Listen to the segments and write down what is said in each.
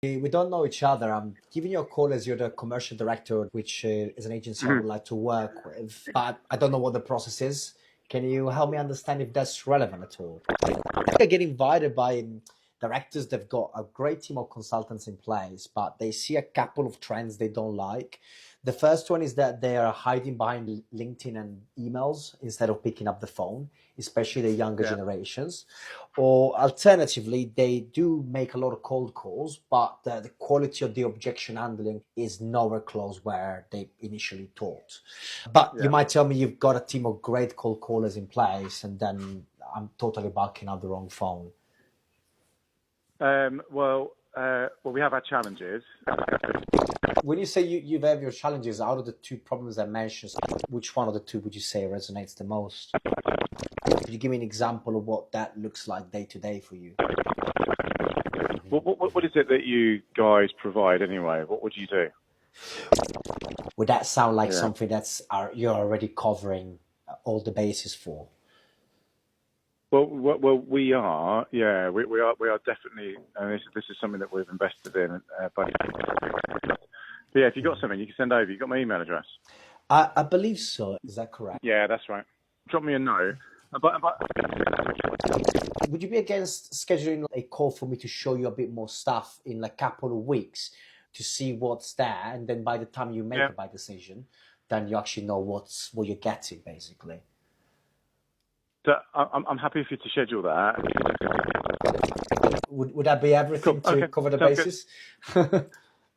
We don't know each other. I'm giving you a call as you're the commercial director, which is an agency I would like to work with, but I don't know what the process is. Can you help me understand if that's relevant at all? I get invited by directors. They've got a great team of consultants in place, but they see a couple of trends they don't like. The first one is that they are hiding behind LinkedIn and emails instead of picking up the phone, especially the younger Yeah. generations. Or alternatively, they do make a lot of cold calls, but the quality of the objection handling is nowhere close where they initially thought. But you Yeah. might tell me you've got a team of great cold callers in place, and then I'm totally barking up the wrong phone. Well, we have our challenges. When you say you've had your challenges, out of the two problems I mentioned, which one of the two would you say resonates the most? Could you give me an example of what that looks like day to day for you? What is it that you guys provide anyway? What would you do? Would that sound like Yeah. something you're already covering all the bases for? Well, we are. Yeah, we are definitely. And this is something that we've invested in. But yeah, if you got something, you can send over. You got my email address. I believe so. Is that correct? Yeah, that's right. Drop me a note. But Would you be against scheduling a call for me to show you a bit more stuff in a couple of weeks to see what's there, and then by the time you make a buy decision, then you actually know what you're getting, basically. So I'm happy for you to schedule that. Would that be everything Cool. to Okay. cover the Sounds bases?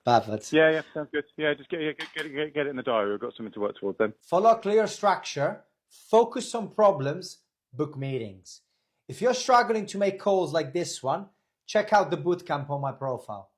Perfect. Yeah, sounds good. Yeah, just get it in the diary. We've got something to work towards then. Follow a clear structure, focus on problems, book meetings. If you're struggling to make calls like this one, check out the bootcamp on my profile.